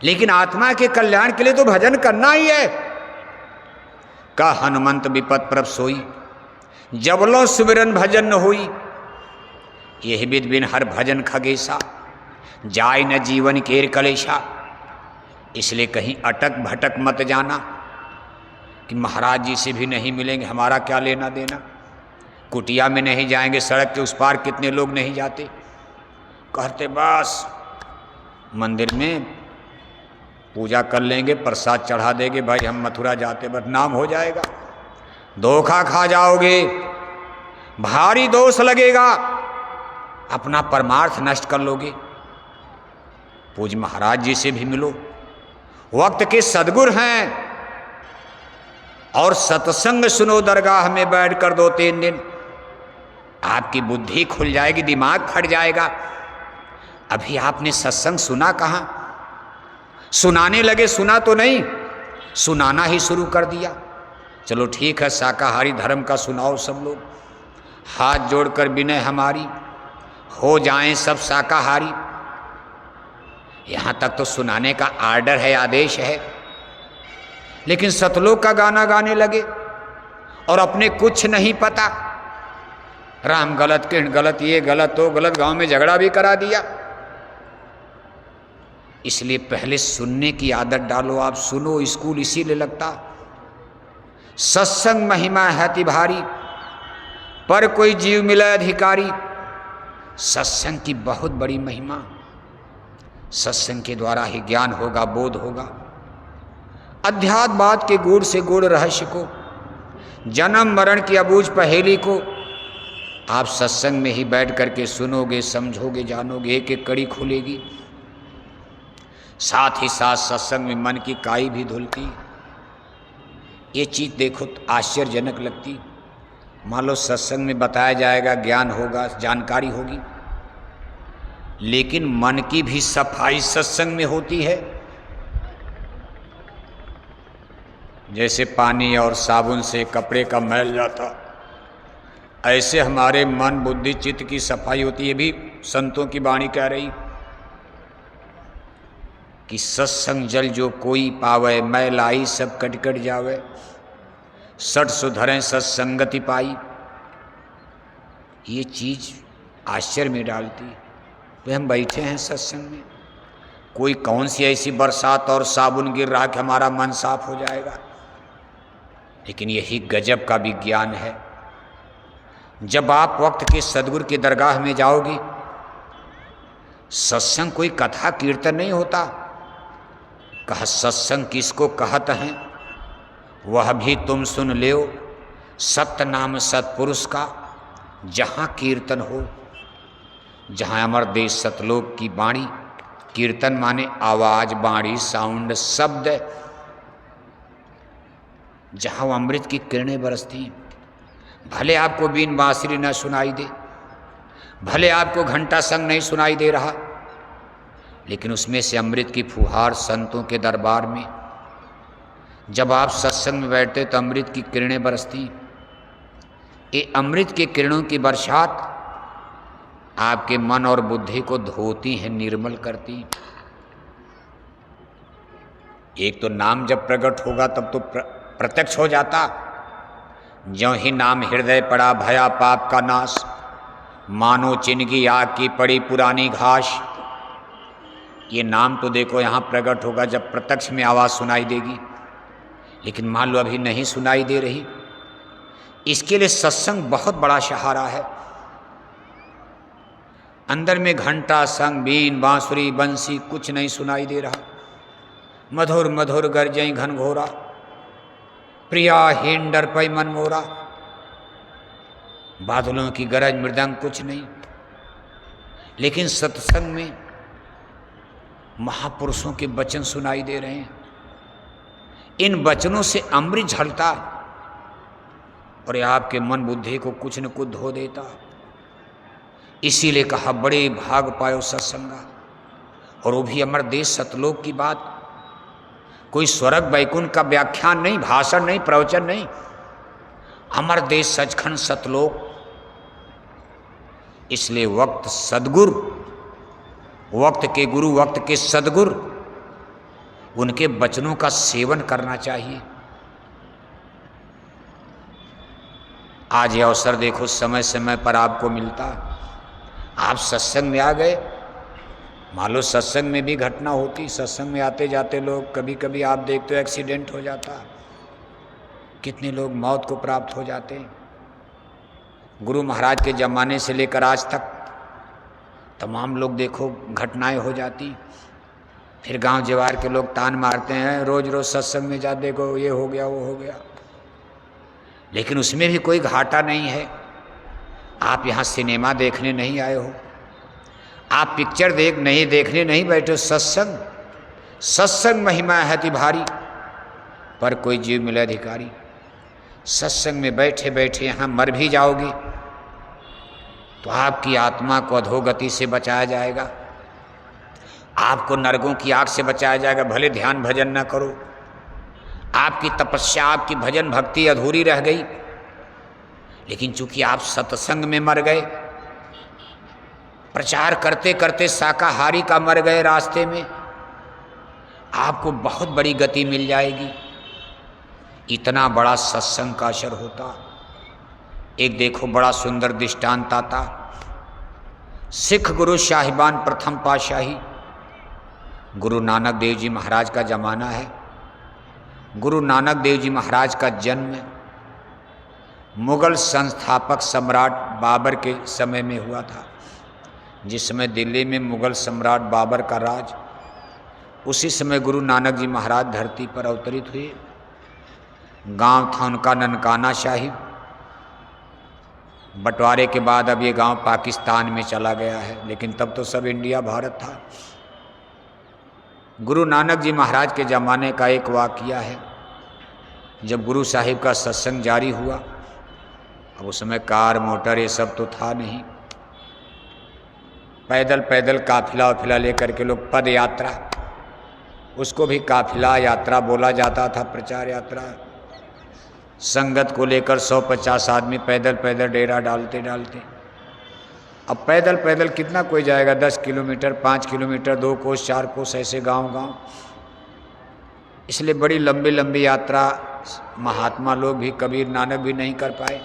लेकिन आत्मा के कल्याण के लिए तो भजन करना ही है। का हनुमंत विपत प्रभ सोई, जबलो सुमिरन भजन न होई। यह विद बिन हर भजन खगेशा, जाय न जीवन केर कलेशा। इसलिए कहीं अटक भटक मत जाना कि महाराज जी से भी नहीं मिलेंगे, हमारा क्या लेना देना। कुटिया में नहीं जाएंगे, सड़क के उस पार कितने लोग नहीं जाते, कहते बस मंदिर में पूजा कर लेंगे, प्रसाद चढ़ा देंगे, भाई हम मथुरा जाते, बदनाम हो जाएगा, धोखा खा जाओगे, भारी दोष लगेगा, अपना परमार्थ नष्ट कर लोगे। पूज्य महाराज जी से भी मिलो, वक्त के सदगुरु हैं, और सत्संग सुनो दरगाह में बैठ कर 2-3 दिन, आपकी बुद्धि खुल जाएगी, दिमाग फट जाएगा। अभी आपने सत्संग सुना कहाँ? सुनाने लगे, सुना तो नहीं, सुनाना ही शुरू कर दिया। चलो ठीक है, शाकाहारी धर्म का सुनाओ सब लोग, हाथ जोड़कर विनय हमारी, हो जाएं सब शाकाहारी। यहाँ तक तो सुनाने का आर्डर है, आदेश है। लेकिन सतलोक का गाना गाने लगे और अपने कुछ नहीं पता, राम गलत, कृष्ण गलत, ये गलत, तो गलत, गांव में झगड़ा भी करा दिया। इसलिए पहले सुनने की आदत डालो। आप सुनो, स्कूल इसीलिए लगता। सत्संग महिमा है अति भारी, पर कोई जीव मिले अधिकारी। सत्संग की बहुत बड़ी महिमा, सत्संग के द्वारा ही ज्ञान होगा, बोध होगा। अध्यात्मवाद के गूढ़ से गूढ़ रहस्य को, जन्म मरण की अबूझ पहेली को आप सत्संग में ही बैठ करके सुनोगे, समझोगे, जानोगे, एक एक कड़ी खुलेगी। साथ ही साथ सत्संग में मन की काई भी धुलती। ये चीज़ देखो तो आश्चर्यजनक लगती। मान लो सत्संग में बताया जाएगा, ज्ञान होगा, जानकारी होगी, लेकिन मन की भी सफाई सत्संग में होती है। जैसे पानी और साबुन से कपड़े का मैल जाता, ऐसे हमारे मन बुद्धि चित्त की सफाई होती है। भी संतों की वाणी कह रही कि सत्संग जल जो कोई पावे, मैल आई सब कट कट जावे, सठ सुधरें सत्संगति पाई। ये चीज़ आश्चर्य में डालती। तो हम बैठे हैं सत्संग में, कोई कौन सी ऐसी बरसात और साबुन गिर रहा कि हमारा मन साफ हो जाएगा। लेकिन यही गजब का विज्ञान है। जब आप वक्त के सदगुरु की दरगाह में जाओगी, सत्संग कोई कथा कीर्तन नहीं होता। कहा सत्संग किसको कहत हैं, वह भी तुम सुन लेओ, सत्य नाम सत्पुरुष का जहाँ कीर्तन हो। जहाँ अमर देश सतलोक की वाणी, कीर्तन माने आवाज, वाणी, साउंड, शब्द, जहाँ वो अमृत की किरणें बरसती। भले आपको बीन बांसुरी न सुनाई दे, भले आपको घंटा संग नहीं सुनाई दे रहा, लेकिन उसमें से अमृत की फुहार संतों के दरबार में जब आप सत्संग में बैठते तो अमृत की किरणें बरसती। ये अमृत की किरणों की बरसात आपके मन और बुद्धि को धोती हैं, निर्मल करती। एक तो नाम जब प्रकट होगा तब तो प्रत्यक्ष हो जाता। ज्यों ही नाम हृदय पड़ा भया पाप का नाश, मानो चिन्हगी आग की पड़ी पुरानी घास। ये नाम तो देखो यहाँ प्रकट होगा जब प्रत्यक्ष में आवाज़ सुनाई देगी। लेकिन मान लो अभी नहीं सुनाई दे रही, इसके लिए सत्संग बहुत बड़ा सहारा है। अंदर में घंटा संग बीन बांसुरी बंसी कुछ नहीं सुनाई दे रहा, मधुर मधुर गरजई घनघोरा, प्रिया हीन डर पई मन मोरा। बादलों की गरज मृदंग कुछ नहीं। लेकिन सत्संग में महापुरुषों के वचन सुनाई दे रहे हैं। इन वचनों से अमृत झलता और आपके मन बुद्धि को कुछ न कुछ धो देता। इसीलिए कहा बड़े भाग पायो सत्संगा। और वो भी अमर देश सतलोक की बात, कोई स्वर्ग वैकुंठ का व्याख्यान नहीं, भाषण नहीं, प्रवचन नहीं, अमर देश सचखंड सतलोक। इसलिए वक्त सदगुरु, वक्त के गुरु, वक्त के सदगुरु उनके वचनों का सेवन करना चाहिए। आज ये अवसर देखो समय समय पर आपको मिलता, आप सत्संग में आ गए, मान लो सत्संग में भी घटना होती, सत्संग में आते जाते लोग कभी कभी आप देखते हो एक्सीडेंट हो जाता, कितने लोग मौत को प्राप्त हो जाते हैं। गुरु महाराज के ज़माने से लेकर आज तक तमाम लोग देखो घटनाएं हो जाती, फिर गांव जवार के लोग तान मारते हैं, रोज रोज सत्संग में जा देखो ये हो गया वो हो गया, लेकिन उसमें भी कोई घाटा नहीं है। आप यहाँ सिनेमा देखने नहीं आए हो, आप पिक्चर देखने नहीं बैठे हो, सत्संग महिमा है ति भारी, पर कोई जीव मिले अधिकारी। सत्संग में बैठे बैठे यहाँ मर भी जाओगे तो आपकी आत्मा को अधोगति से बचाया जाएगा, आपको नरकों की आग से बचाया जाएगा। भले ध्यान भजन न करो, आपकी तपस्या आपकी भजन भक्ति अधूरी रह गई, लेकिन चूंकि आप सत्संग में मर गए, प्रचार करते करते शाकाहारी का मर गए रास्ते में, आपको बहुत बड़ी गति मिल जाएगी। इतना बड़ा सत्संग का असर होता। एक देखो बड़ा सुंदर दृष्टांत आता, सिख गुरु साहिबान प्रथम पातशाही गुरु नानक देव जी महाराज का जमाना है। गुरु नानक देव जी महाराज का जन्म मुगल संस्थापक सम्राट बाबर के समय में हुआ था। जिस समय दिल्ली में मुगल सम्राट बाबर का राज, उसी समय गुरु नानक जी महाराज धरती पर अवतरित हुए। गांव था उनका ननकाना साहिब। बंटवारे के बाद अब ये गांव पाकिस्तान में चला गया है, लेकिन तब तो सब इंडिया भारत था। गुरु नानक जी महाराज के ज़माने का एक वाक़या है, जब गुरु साहिब का सत्संग जारी हुआ। अब उस समय कार मोटर ये सब तो था नहीं, पैदल पैदल काफिला वाफिला लेकर के लोग, पद यात्रा, उसको भी काफिला यात्रा बोला जाता था, प्रचार यात्रा। संगत को लेकर 150 आदमी पैदल पैदल डेरा डालते डालते। अब पैदल पैदल कितना कोई जाएगा, 10 किलोमीटर 5 किलोमीटर 2 कोस 4 कोस, ऐसे गांव गांव। इसलिए बड़ी लंबी लंबी यात्रा महात्मा लोग भी, कबीर नानक भी नहीं कर पाए।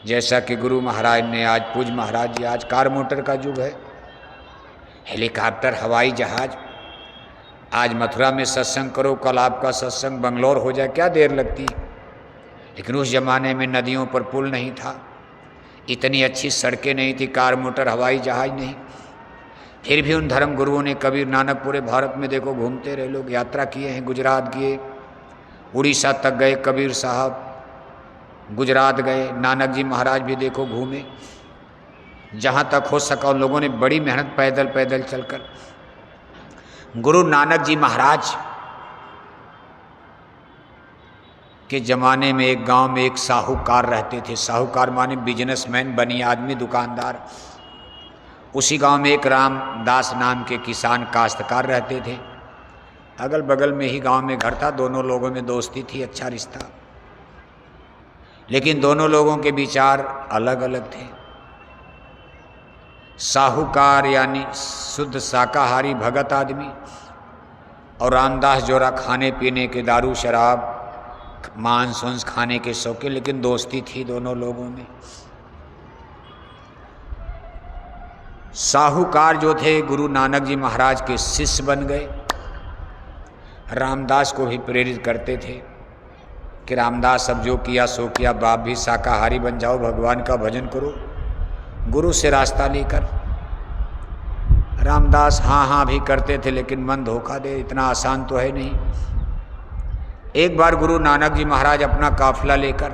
जैसा कि गुरु महाराज ने, आज पूज महाराज जी, आज कार मोटर का युग है, हेलीकॉप्टर हवाई जहाज। आज मथुरा में सत्संग करो, कल आपका सत्संग बंगलौर हो जाए, क्या देर लगती। लेकिन उस जमाने में नदियों पर पुल नहीं था, इतनी अच्छी सड़कें नहीं थी, कार मोटर हवाई जहाज नहीं। फिर भी उन धर्म गुरुओं ने, कबीर नानक पूरे भारत में देखो घूमते रहे, लोग यात्रा किए हैं। गुजरात गए, उड़ीसा तक गए कबीर साहब, गुजरात गए। नानक जी महाराज भी देखो घूमे, जहाँ तक हो सका उन लोगों ने बड़ी मेहनत पैदल पैदल चलकर। गुरु नानक जी महाराज के ज़माने में एक गांव में एक साहूकार रहते थे। साहूकार माने बिजनेसमैन, बनी आदमी, दुकानदार। उसी गांव में एक रामदास नाम के किसान काश्तकार रहते थे। अगल बगल में ही गांव में घर था, दोनों लोगों में दोस्ती थी, अच्छा रिश्ता। लेकिन दोनों लोगों के विचार अलग अलग थे। साहूकार यानी शुद्ध शाकाहारी भगत आदमी, और रामदास जोरा खाने पीने के, दारू शराब मांस वांस खाने के शौकीन। लेकिन दोस्ती थी दोनों लोगों में। साहूकार जो थे गुरु नानक जी महाराज के शिष्य बन गए। रामदास को भी प्रेरित करते थे कि रामदास अब जो किया सो किया, बाप भी शाकाहारी बन जाओ, भगवान का भजन करो, गुरु से रास्ता लेकर। रामदास हाँ हाँ भी करते थे, लेकिन मन धोखा दे, इतना आसान तो है नहीं। एक बार गुरु नानक जी महाराज अपना काफिला लेकर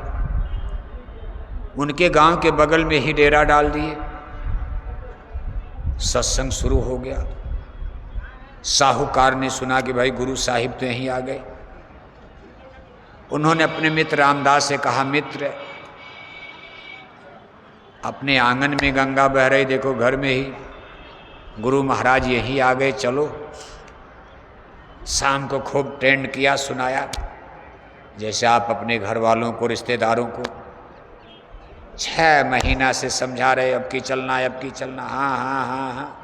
उनके गांव के बगल में ही डेरा डाल दिए। सत्संग शुरू हो गया। साहूकार ने सुना कि भाई गुरु साहिब तो यहीं आ गए। उन्होंने अपने मित्र रामदास से कहा, मित्र अपने आंगन में गंगा बह रही, देखो घर में ही गुरु महाराज यहीं आ गए, चलो। शाम को खूब ट्रेंड किया, सुनाया, जैसे आप अपने घर वालों को, रिश्तेदारों को 6 महीना से समझा रहे, अब की चलना है, अब की चलना, हाँ हाँ हाँ हाँ।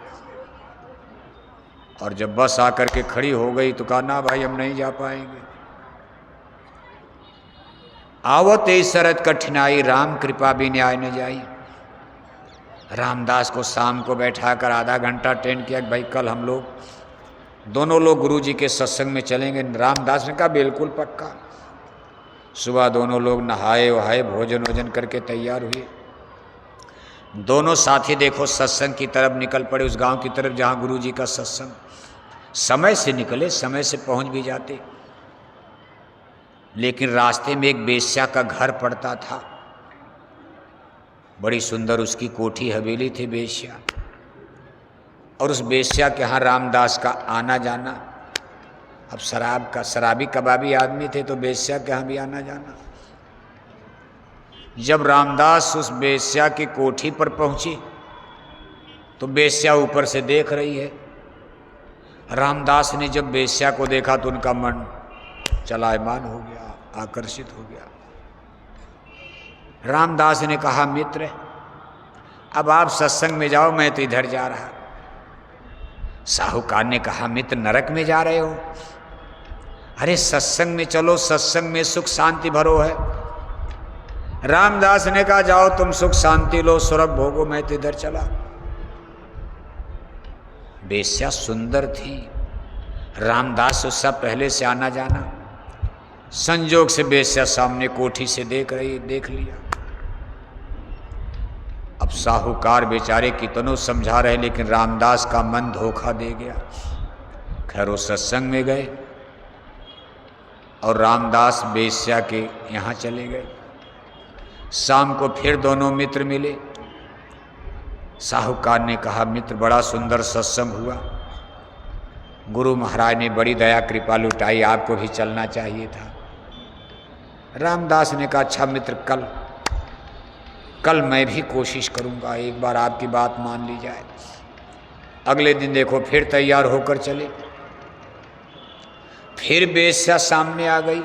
और जब बस आकर के खड़ी हो गई तो कहा ना भाई हम नहीं जा पाएंगे। आवत ए शरत कठिनाई राम कृपा भी न्याय न जाई। रामदास को शाम को बैठाकर आधा घंटा ट्रेन किया कि भाई कल हम लोग दोनों लोग गुरु जी के सत्संग में चलेंगे। रामदास ने कहा बिल्कुल पक्का। सुबह दोनों लोग नहाए वहाए भोजन वोजन करके तैयार हुए। दोनों साथी देखो सत्संग की तरफ निकल पड़े, उस गांव की तरफ जहां गुरु जी का सत्संग। समय से निकले, समय से पहुंच भी जाते, लेकिन रास्ते में एक वेश्या का घर पड़ता था। बड़ी सुंदर उसकी कोठी हवेली थी वेश्या, और उस वेश्या के यहाँ रामदास का आना जाना। अब शराबी कबाबी आदमी थे तो वेश्या के यहाँ भी आना जाना। जब रामदास उस वेश्या की कोठी पर पहुंचे तो वेश्या ऊपर से देख रही है। रामदास ने जब वेश्या को देखा तो उनका मन चलायमान हो गया, आकर्षित हो गया। रामदास ने कहा मित्र अब आप सत्संग में जाओ, मैं तो इधर जा रहा। साहूकार ने कहा मित्र नरक में जा रहे हो? अरे सत्संग में चलो, सत्संग में सुख शांति भरो है। रामदास ने कहा जाओ तुम सुख शांति लो, स्वर्ग भोगो, मैं तो इधर चला। वेश्या सुंदर थी, रामदास उससे पहले से आना जाना। संजोग से वेश्या सामने कोठी से देख लिया। अब साहूकार बेचारे कितनों समझा रहे, लेकिन रामदास का मन धोखा दे गया। खैर वो सत्संग में गए और रामदास वेश्या के यहाँ चले गए। शाम को फिर दोनों मित्र मिले। साहूकार ने कहा मित्र बड़ा सुंदर सत्संग हुआ, गुरु महाराज ने बड़ी दया कृपा लुटाई, आपको भी चलना चाहिए था। रामदास ने कहा अच्छा मित्र कल मैं भी कोशिश करूंगा, एक बार आपकी बात मान ली जाए। अगले दिन देखो फिर तैयार होकर चले। फिर वेश्या सामने आ गई।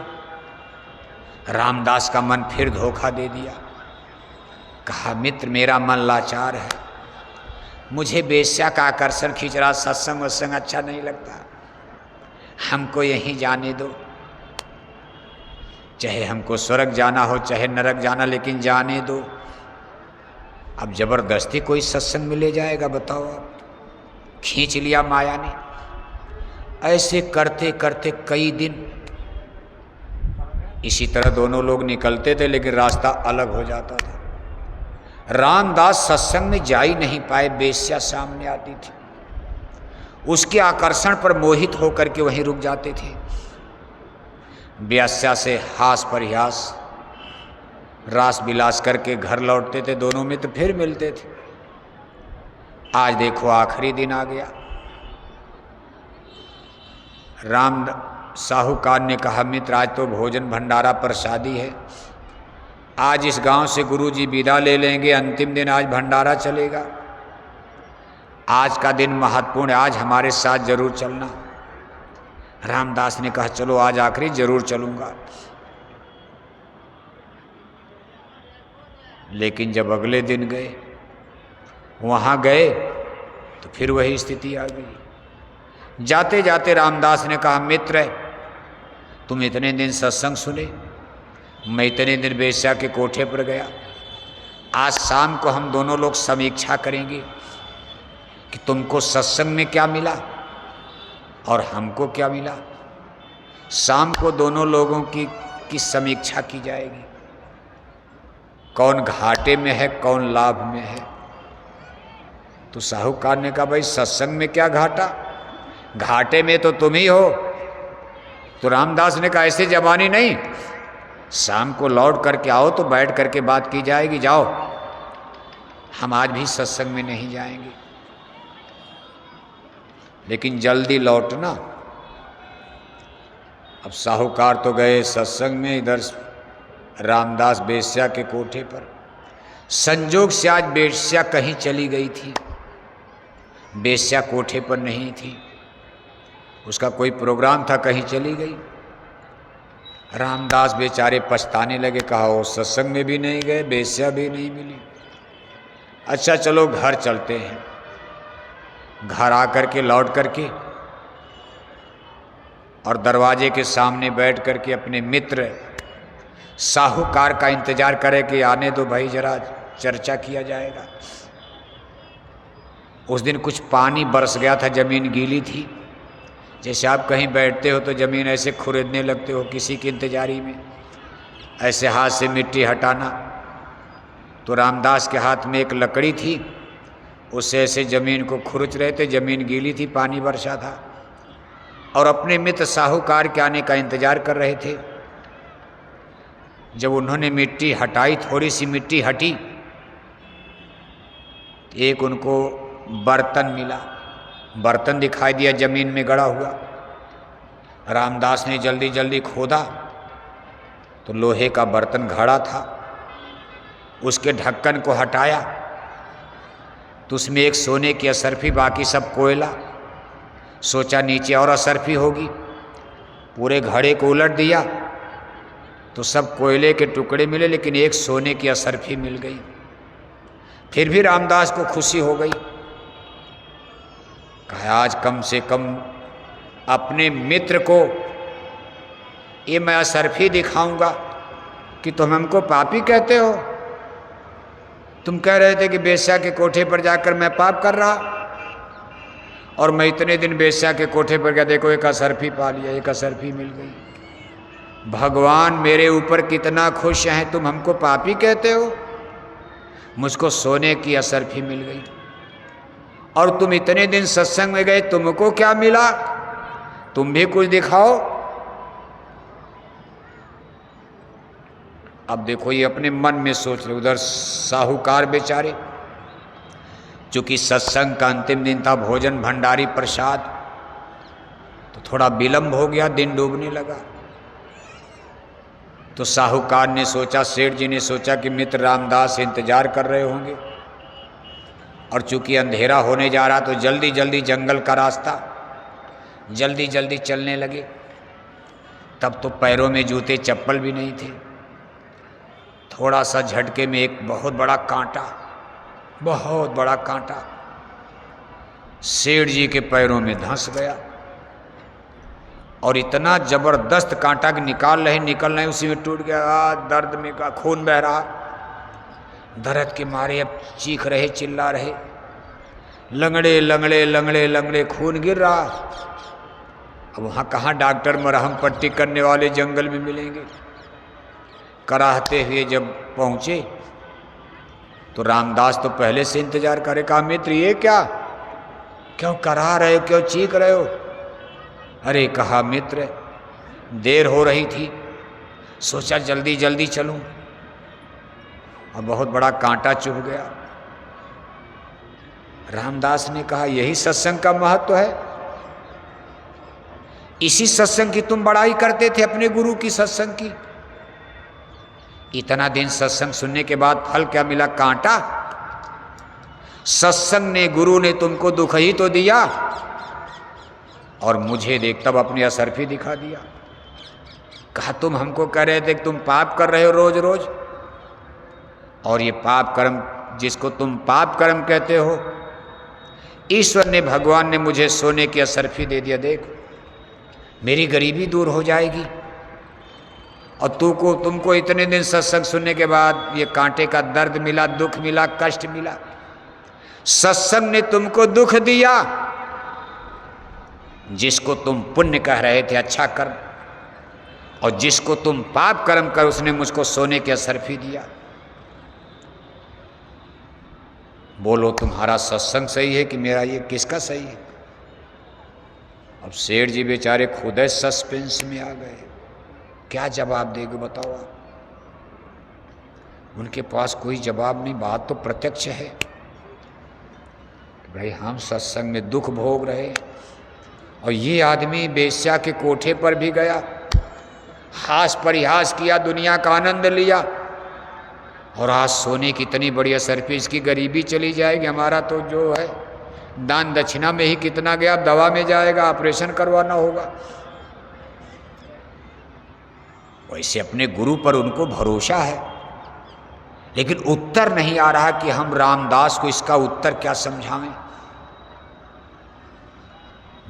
रामदास का मन फिर धोखा दे दिया। कहा मित्र मेरा मन लाचार है, मुझे वेश्या का आकर्षण खींच रहा, सत्संग वत्संग अच्छा नहीं लगता, हमको यहीं जाने दो। चाहे हमको स्वर्ग जाना हो चाहे नरक जाना, लेकिन जाने दो। अब जबरदस्ती कोई सत्संग में ले जाएगा बताओ आप? खींच लिया माया ने। ऐसे करते करते कई दिन इसी तरह दोनों लोग निकलते थे, लेकिन रास्ता अलग हो जाता था। रामदास सत्संग में जा ही नहीं पाए, वेश्या सामने आती थी, उसके आकर्षण पर मोहित होकर के वहीं रुक जाते थे। वेश्या से हास परिहास रास विलास करके घर लौटते थे। दोनों मित्र फिर मिलते थे। आज देखो आखिरी दिन आ गया। साहूकार ने कहा मित्र आज तो भोजन भंडारा प्रसादी है, आज इस गांव से गुरुजी विदा ले लेंगे, अंतिम दिन आज भंडारा चलेगा। आज का दिन महत्वपूर्ण है, आज हमारे साथ जरूर चलना। रामदास ने कहा चलो आज आखिरी जरूर चलूंगा। लेकिन जब अगले दिन गए, वहां गए तो फिर वही स्थिति आ गई। जाते जाते रामदास ने कहा मित्र तुम इतने दिन सत्संग सुने, मैं इतने दिन वेश्या के कोठे पर गया, आज शाम को हम दोनों लोग समीक्षा करेंगे कि तुमको सत्संग में क्या मिला और हमको क्या मिला। शाम को दोनों लोगों की समीक्षा की जाएगी, कौन घाटे में है कौन लाभ में है। तो साहूकार ने कहा भाई सत्संग में क्या घाटा, घाटे में तो तुम ही हो। तो रामदास ने कहा ऐसे जबानी नहीं, शाम को लौट करके आओ तो बैठ करके बात की जाएगी। जाओ, हम आज भी सत्संग में नहीं जाएंगे, लेकिन जल्दी लौटना। अब साहूकार तो गए सत्संग में, इधर रामदास वेश्या के कोठे पर। संजोग से आज वेश्या कहीं चली गई थी, वेश्या कोठे पर नहीं थी, उसका कोई प्रोग्राम था, कहीं चली गई। रामदास बेचारे पछताने लगे, कहा वो सत्संग में भी नहीं गए, वेश्या भी नहीं मिली, अच्छा चलो घर चलते हैं। घर आकर के लौट करके और दरवाजे के सामने बैठ कर के अपने मित्र साहूकार का इंतजार करे कि आने दो भाई, जरा चर्चा किया जाएगा। उस दिन कुछ पानी बरस गया था, ज़मीन गीली थी। जैसे आप कहीं बैठते हो तो ज़मीन ऐसे खुरेदने लगते हो किसी की इंतजारी में, ऐसे हाथ से मिट्टी हटाना। तो रामदास के हाथ में एक लकड़ी थी, उससे ऐसे ज़मीन को खुरच रहे थे। ज़मीन गीली थी, पानी बरसा था, और अपने मित्र साहूकार के आने का इंतजार कर रहे थे। जब उन्होंने मिट्टी हटाई, थोड़ी सी मिट्टी हटी, एक उनको बर्तन मिला, बर्तन दिखाई दिया जमीन में गड़ा हुआ। रामदास ने जल्दी जल्दी खोदा तो लोहे का बर्तन घड़ा था। उसके ढक्कन को हटाया तो उसमें एक सोने की असरफी, बाकी सब कोयला। सोचा नीचे और असरफी होगी, पूरे घड़े को उलट दिया तो सब कोयले के टुकड़े मिले, लेकिन एक सोने की असरफी मिल गई। फिर भी रामदास को खुशी हो गई। कहा आज कम से कम अपने मित्र को ये मैं असरफी दिखाऊंगा कि तुम हमको पापी कहते हो। तुम कह रहे थे कि बेश्या के कोठे पर जाकर मैं पाप कर रहा, और मैं इतने दिन बेश्या के कोठे पर गया, देखो एक असरफी पा लिया, एक असरफी मिल गई। भगवान मेरे ऊपर कितना खुश हैं, तुम हमको पापी कहते हो। मुझको सोने की असरफी मिल गई, और तुम इतने दिन सत्संग में गए, तुमको क्या मिला? तुम भी कुछ दिखाओ। अब देखो ये अपने मन में सोच रहे। उधर साहूकार बेचारे, चूंकि सत्संग का अंतिम दिन था, भोजन भंडारी प्रसाद, तो थोड़ा विलंब हो गया, दिन डूबने लगा। तो साहूकार ने सोचा, सेठ जी ने सोचा कि मित्र रामदास इंतजार कर रहे होंगे, और चूंकि अंधेरा होने जा रहा तो जल्दी जल्दी जंगल का रास्ता, जल्दी जल्दी चलने लगे। तब तो पैरों में जूते चप्पल भी नहीं थे। थोड़ा सा झटके में एक बहुत बड़ा कांटा, बहुत बड़ा कांटा सेठ जी के पैरों में धंस गया, और इतना जबरदस्त कांटा कि निकाल रहे उसी में टूट गया। दर्द में का खून बह रहा, दर्द के मारे अब चीख रहे, चिल्ला रहे, लंगड़े लंगड़े लंगड़े लंगड़े खून गिर रहा। अब वहाँ कहाँ डॉक्टर मरहम पट्टी करने वाले जंगल में मिलेंगे। कराहते हुए जब पहुँचे तो रामदास तो पहले से इंतजार करे। कहा मित्र ये क्या, क्यों करा रहे हो, क्यों चीख रहे हो? अरे कहा मित्र देर हो रही थी, सोचा जल्दी जल्दी चलूं, और बहुत बड़ा कांटा चुभ गया। रामदास ने कहा यही सत्संग का महत्व है। इसी सत्संग की तुम बड़ाई करते थे, अपने गुरु की सत्संग की। इतना दिन सत्संग सुनने के बाद फल क्या मिला? कांटा। सत्संग ने, गुरु ने तुमको दुख ही तो दिया, और मुझे देख तब अपनी असरफी दिखा दिया। कहा तुम हमको कह रहे थे कि तुम पाप कर रहे हो रोज रोज, और ये पाप कर्म जिसको तुम पाप कर्म कहते हो, ईश्वर ने, भगवान ने मुझे सोने की असरफी दे दिया। देख मेरी गरीबी दूर हो जाएगी, और तुमको इतने दिन सत्संग सुनने के बाद ये कांटे का दर्द मिला, दुख मिला, कष्ट मिला। सत्संग ने तुमको दुख दिया, जिसको तुम पुण्य कह रहे थे अच्छा कर्म, और जिसको तुम पाप कर्म कर, उसने मुझको सोने की असरफी दिया। बोलो तुम्हारा सत्संग सही है कि मेरा ये किसका सही है? अब सेठ जी बेचारे खुद सस्पेंस में आ गए, क्या जवाब देंगे बताओ आप? उनके पास कोई जवाब नहीं। बात तो प्रत्यक्ष है कि भाई हम सत्संग में दुख भोग रहे, और ये आदमी बेश्या के कोठे पर भी गया, हास परिहास किया, दुनिया का आनंद लिया, और आज सोने की इतनी बड़ी असरफी, इसकी गरीबी चली जाएगी। हमारा तो जो है दान दक्षिणा में ही कितना गया, दवा में जाएगा, ऑपरेशन करवाना होगा। वैसे अपने गुरु पर उनको भरोसा है, लेकिन उत्तर नहीं आ रहा कि हम रामदास को इसका उत्तर क्या समझावें।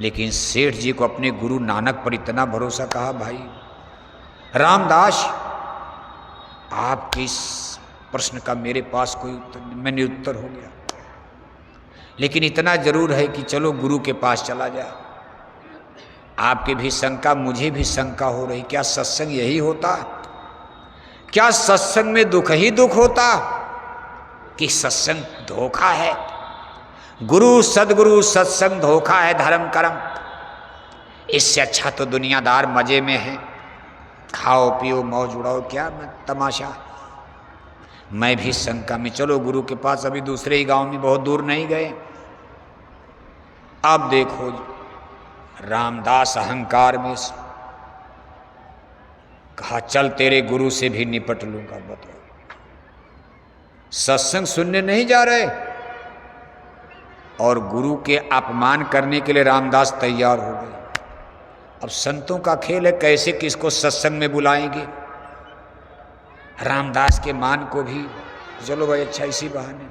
लेकिन सेठ जी को अपने गुरु नानक पर इतना भरोसा। कहा भाई रामदास, आपके इस प्रश्न का मेरे पास कोई उत्तर नहीं, मैंने उत्तर हो गया, लेकिन इतना जरूर है कि चलो गुरु के पास चला जा। आपके भी शंका, मुझे भी शंका हो रही, क्या सत्संग यही होता? क्या सत्संग में दुख ही दुख होता कि सत्संग धोखा है? गुरु सदगुरु सत्संग धोखा है, धर्म कर्म। इससे अच्छा तो दुनियादार मजे में है, खाओ पियो मौज उड़ाओ, क्या तमाशा। मैं भी शंका में, चलो गुरु के पास। अभी दूसरे ही गांव में, बहुत दूर नहीं गए। अब देखो रामदास अहंकार में कहा चल तेरे गुरु से भी निपट लूंगा। बताओ, सत्संग सुनने नहीं जा रहे और गुरु के अपमान करने के लिए रामदास तैयार हो गए। अब संतों का खेल है, कैसे किसको सत्संग में बुलाएंगे। रामदास के मान को भी, चलो भाई अच्छा इसी बहाने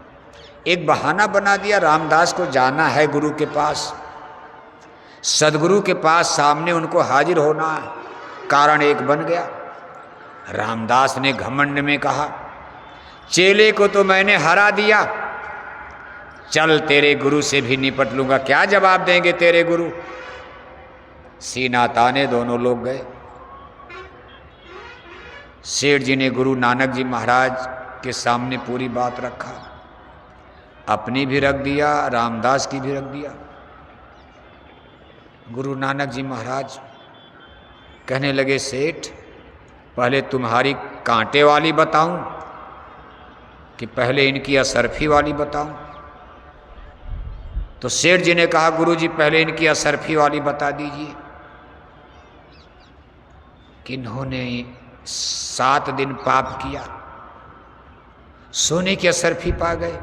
एक बहाना बना दिया। रामदास को जाना है गुरु के पास, सदगुरु के पास, सामने उनको हाजिर होना है। कारण एक बन गया। रामदास ने घमंड में कहा चेले को तो मैंने हरा दिया, चल तेरे गुरु से भी निपट लूंगा। क्या जवाब देंगे तेरे गुरु? सीना ताने दोनों लोग गए। सेठ जी ने गुरु नानक जी महाराज के सामने पूरी बात रखा, अपनी भी रख दिया, रामदास की भी रख दिया। गुरु नानक जी महाराज कहने लगे सेठ, पहले तुम्हारी कांटे वाली बताऊं कि पहले इनकी असरफी वाली बताऊं? तो सेठ जी ने कहा गुरु जी पहले इनकी असरफी वाली बता दीजिए कि इन्होंने 7 दिन पाप किया, सोने की असरफी पा गए।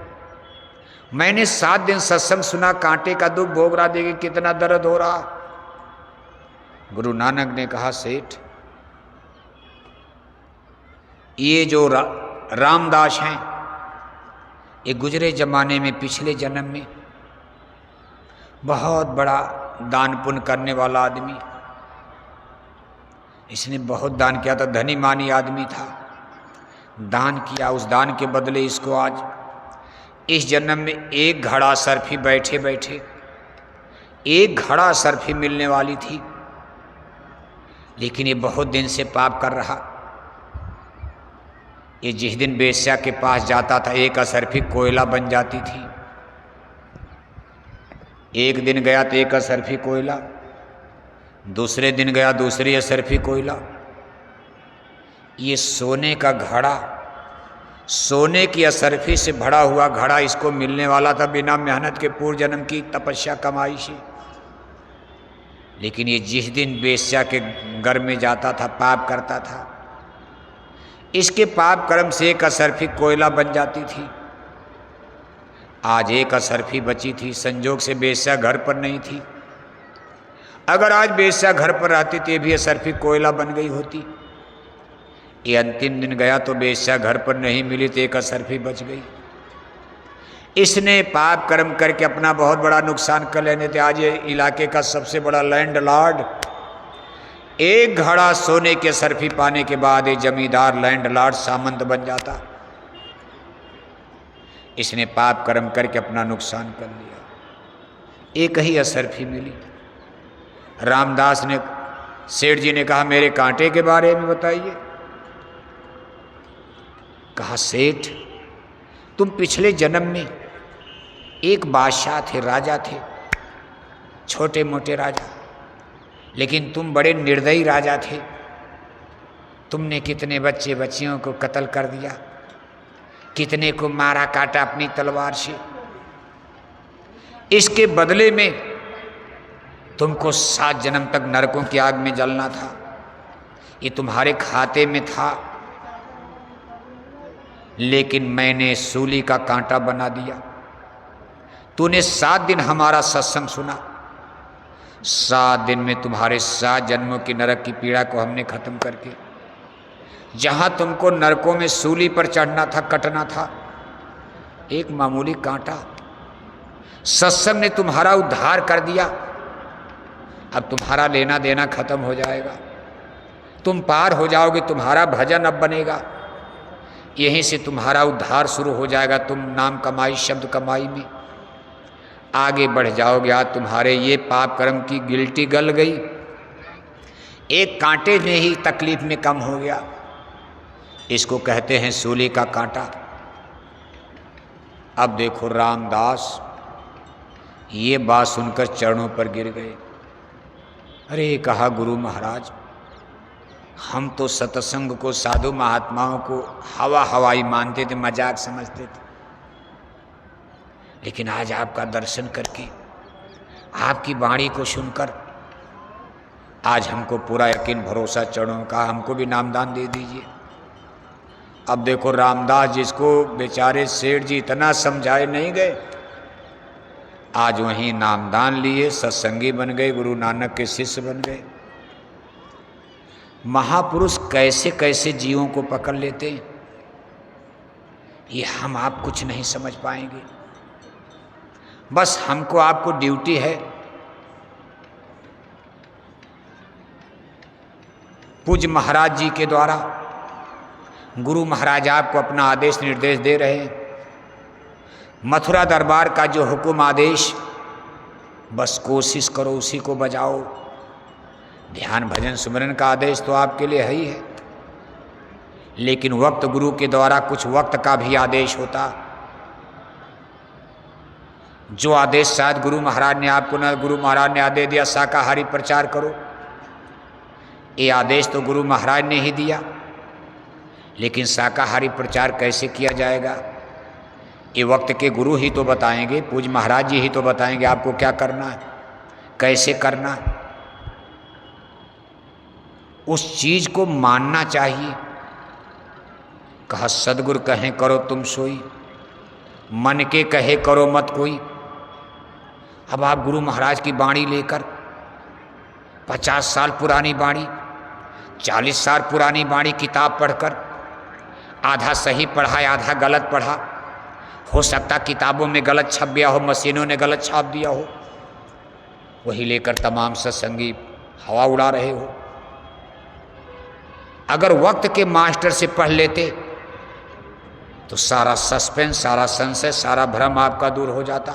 मैंने 7 दिन सत्संग सुना, कांटे का दुख भोग रहा, देखिए कितना दर्द हो रहा। गुरु नानक ने कहा सेठ, ये जो रामदास हैं, ये गुजरे जमाने में, पिछले जन्म में बहुत बड़ा दान पुण्य करने वाला आदमी, इसने बहुत दान किया था, धनी मानी आदमी था, दान किया। उस दान के बदले इसको आज इस जन्म में एक घड़ा सरफी, बैठे बैठे एक घड़ा सरफी मिलने वाली थी, लेकिन ये बहुत दिन से पाप कर रहा। ये जिस दिन वेश्या के पास जाता था, एक असरफी कोयला बन जाती थी। एक दिन गया तो एक असरफी कोयला, दूसरे दिन गया दूसरी असरफी कोयला। ये सोने का घड़ा, सोने की असरफी से भरा हुआ घड़ा इसको मिलने वाला था बिना मेहनत के, पूर्व जन्म की तपस्या कमाई से। लेकिन ये जिस दिन वेश्या के घर में जाता था, पाप करता था, इसके पाप कर्म से एक असरफी कोयला बन जाती थी। आज एक असरफी बची थी, संजोग से वेश्या घर पर नहीं थी। अगर आज वेश्या घर पर रहती तो ये भी असरफी कोयला बन गई होती। ये अंतिम दिन गया तो वेश्या घर पर नहीं मिली तो एक असरफी बच गई। इसने पाप कर्म करके अपना बहुत बड़ा नुकसान कर लेने थे। आज ये इलाके का सबसे बड़ा लैंड लॉर्ड, एक घड़ा सोने के असरफी पाने के बाद ये जमींदार, लैंड लॉर्ड, सामंत बन जाता। इसने पाप कर्म करके अपना नुकसान कर लिया। एक ही असरफी मिली। रामदास ने, सेठ जी ने कहा मेरे कांटे के बारे में बताइए। कहा सेठ, तुम पिछले जन्म में एक बादशाह थे, राजा थे, छोटे मोटे राजा, लेकिन तुम बड़े निर्दयी राजा थे। तुमने कितने बच्चे बच्चियों को कत्ल कर दिया, कितने को मारा काटा अपनी तलवार से। इसके बदले में तुमको 7 जन्म तक नरकों की आग में जलना था। ये तुम्हारे खाते में था, लेकिन मैंने सूली का कांटा बना दिया। तूने 7 दिन हमारा सत्संग सुना, 7 दिन में तुम्हारे 7 जन्मों की नरक की पीड़ा को हमने खत्म करके, जहां तुमको नरकों में सूली पर चढ़ना था, कटना था, एक मामूली कांटा, सत्संग ने तुम्हारा उद्धार कर दिया। अब तुम्हारा लेना देना खत्म हो जाएगा, तुम पार हो जाओगे, तुम्हारा भजन अब बनेगा, यहीं से तुम्हारा उद्धार शुरू हो जाएगा। तुम नाम कमाई शब्द कमाई में आगे बढ़ जाओगे। आज तुम्हारे ये पाप कर्म की गिल्टी गल गई, एक कांटे में ही तकलीफ में कम हो गया। इसको कहते हैं सूली का कांटा। अब देखो रामदास ये बात सुनकर चरणों पर गिर गए। अरे कहा गुरु महाराज, हम तो सत्संग को, साधु महात्माओं को हवाई मानते थे, मजाक समझते थे, लेकिन आज आपका दर्शन करके, आपकी वाणी को सुनकर आज हमको पूरा यकीन भरोसा चढ़ों का, हमको भी नामदान दे दीजिए। अब देखो रामदास जिसको बेचारे सेठ जी इतना समझाए नहीं गए, आज वहीं नामदान लिए, सत्संगी बन गए, गुरु नानक के शिष्य बन गए। महापुरुष कैसे कैसे जीवों को पकड़ लेते हैं, ये हम आप कुछ नहीं समझ पाएंगे। बस हमको आपको ड्यूटी है पूज्य महाराज जी के द्वारा, गुरु महाराज आपको अपना आदेश निर्देश दे रहे हैं, मथुरा दरबार का जो हुक्म आदेश, बस कोशिश करो उसी को बजाओ। ध्यान भजन सुमिरन का आदेश तो आपके लिए है ही है, लेकिन वक्त गुरु के द्वारा कुछ वक्त का भी आदेश होता। जो आदेश शायद गुरु महाराज ने आपको न, गुरु महाराज ने आदेश दिया शाकाहारी प्रचार करो, ये आदेश तो गुरु महाराज ने ही दिया, लेकिन शाकाहारी प्रचार कैसे किया जाएगा ये वक्त के गुरु ही तो बताएंगे, पूज्य महाराज जी ही तो बताएंगे आपको क्या करना है, कैसे करना है। उस चीज को मानना चाहिए। कहा सदगुरु कहें करो तुम सोई, मन के कहे करो मत कोई। अब आप गुरु महाराज की बाणी लेकर 50 साल पुरानी बाणी, 40 साल पुरानी बाणी किताब पढ़कर, आधा सही पढ़ा आधा गलत पढ़ा, हो सकता किताबों में गलत छप गया हो, मशीनों ने गलत छाप दिया हो, वही लेकर तमाम सत्संगी हवा उड़ा रहे हो। अगर वक्त के मास्टर से पढ़ लेते तो सारा सस्पेंस, सारा संशय, सारा भ्रम आपका दूर हो जाता।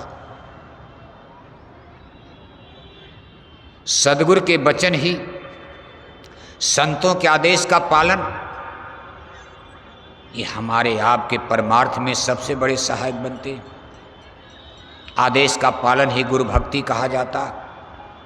सदगुरु के वचन ही, संतों के आदेश का पालन, ये हमारे आपके परमार्थ में सबसे बड़े सहायक बनते। आदेश का पालन ही गुरु भक्ति कहा जाता।